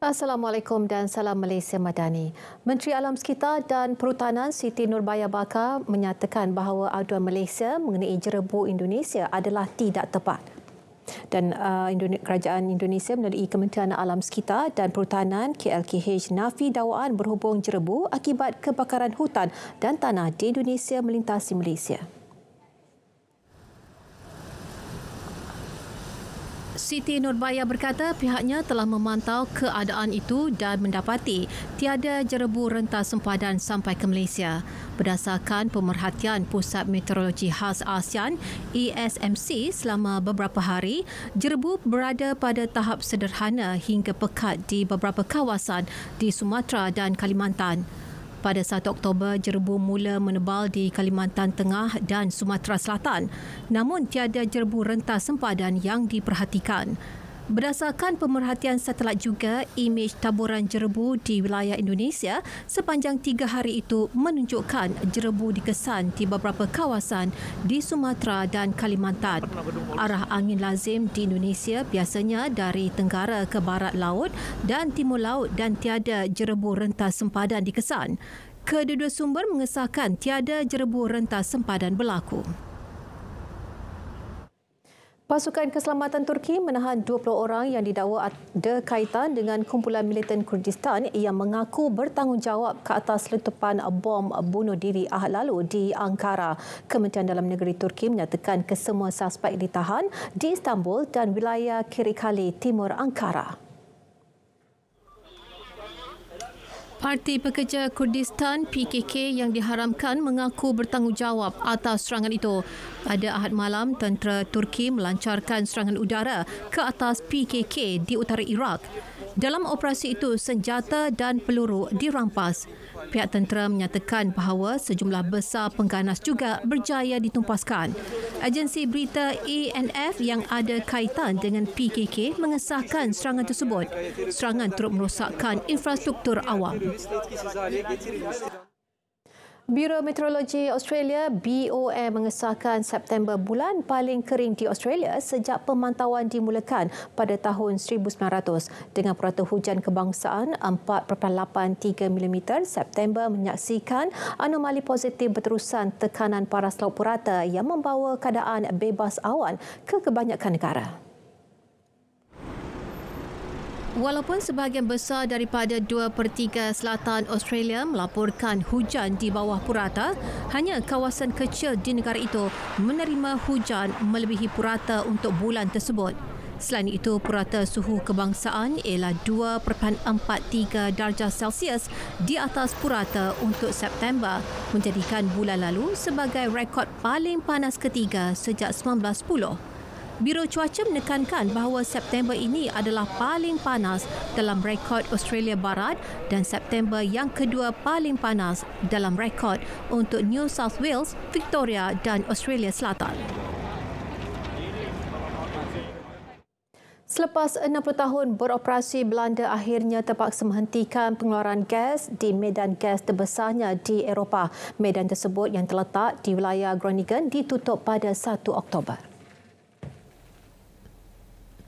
Assalamualaikum dan salam Malaysia Madani. Menteri Alam Sekitar dan Perhutanan Siti Nurbaya Bakar menyatakan bahawa aduan Malaysia mengenai jerebu Indonesia adalah tidak tepat. Dan Kerajaan Indonesia melalui Kementerian Alam Sekitar dan Perhutanan KLKH nafi dakwaan berhubung jerebu akibat kebakaran hutan dan tanah di Indonesia melintasi Malaysia. Siti Nurbaya berkata pihaknya telah memantau keadaan itu dan mendapati tiada jerebu rentas sempadan sampai ke Malaysia. Berdasarkan pemerhatian Pusat Meteorologi Khas ASEAN ESMC selama beberapa hari, jerebu berada pada tahap sederhana hingga pekat di beberapa kawasan di Sumatera dan Kalimantan. Pada 1 Oktober, jerebu mula menebal di Kalimantan Tengah dan Sumatera Selatan. Namun tiada jerebu rentas sempadan yang diperhatikan. Berdasarkan pemerhatian satelit juga, imej taburan jerebu di wilayah Indonesia sepanjang 3 hari itu menunjukkan jerebu dikesan di beberapa kawasan di Sumatera dan Kalimantan. Arah angin lazim di Indonesia biasanya dari tenggara ke barat laut dan timur laut dan tiada jerebu rentas sempadan dikesan. Kedua-dua sumber mengesahkan tiada jerebu rentas sempadan berlaku. Pasukan Keselamatan Turki menahan 20 orang yang didakwa ada kaitan dengan kumpulan militan Kurdistan yang mengaku bertanggungjawab ke atas letupan bom bunuh diri Ahad lalu di Ankara. Kementerian Dalam Negeri Turki menyatakan kesemua suspek ditahan di Istanbul dan wilayah Kirikale, timur Ankara. Parti Pekerja Kurdistan PKK yang diharamkan mengaku bertanggungjawab atas serangan itu. Pada Ahad malam, tentera Turki melancarkan serangan udara ke atas PKK di utara Iraq. Dalam operasi itu, senjata dan peluru dirampas. Pihak tentera menyatakan bahawa sejumlah besar pengganas juga berjaya ditumpaskan. Agensi berita ANF yang ada kaitan dengan PKK mengesahkan serangan tersebut. Serangan turut merosakkan infrastruktur awam. Biro Meteorologi Australia BOM mengesahkan September bulan paling kering di Australia sejak pemantauan dimulakan pada tahun 1900 dengan purata hujan kebangsaan 4.83 mm. September menyaksikan anomali positif berterusan tekanan paras laut purata yang membawa keadaan bebas awan ke kebanyakan negara. Walaupun sebahagian besar daripada 2/3 selatan Australia melaporkan hujan di bawah purata, hanya kawasan kecil di negara itu menerima hujan melebihi purata untuk bulan tersebut. Selain itu, purata suhu kebangsaan ialah 2.43 darjah Celsius di atas purata untuk September, menjadikan bulan lalu sebagai rekod paling panas ketiga sejak 1910. Biro Cuaca menekankan bahawa September ini adalah paling panas dalam rekod Australia Barat dan September yang kedua paling panas dalam rekod untuk New South Wales, Victoria dan Australia Selatan. Selepas 60 tahun beroperasi, Belanda akhirnya terpaksa menghentikan pengeluaran gas di medan gas terbesarnya di Eropah. Medan tersebut yang terletak di wilayah Groningen ditutup pada 1 Oktober.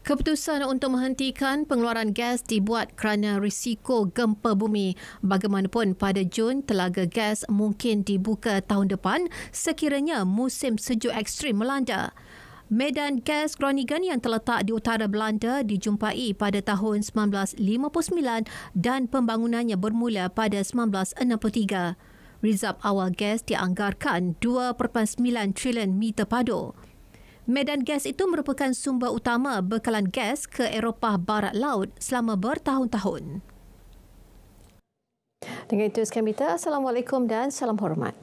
Keputusan untuk menghentikan pengeluaran gas dibuat kerana risiko gempa bumi. Bagaimanapun, pada Jun, telaga gas mungkin dibuka tahun depan sekiranya musim sejuk ekstrim melanda. Medan gas Groningen yang terletak di utara Belanda dijumpai pada tahun 1959 dan pembangunannya bermula pada 1963. Rizab awal gas dianggarkan 2.9 trilion meter padu. Medan gas itu merupakan sumber utama bekalan gas ke Eropah Barat Laut selama bertahun-tahun. Dengan itu, sekian berita. Assalamualaikum dan salam hormat.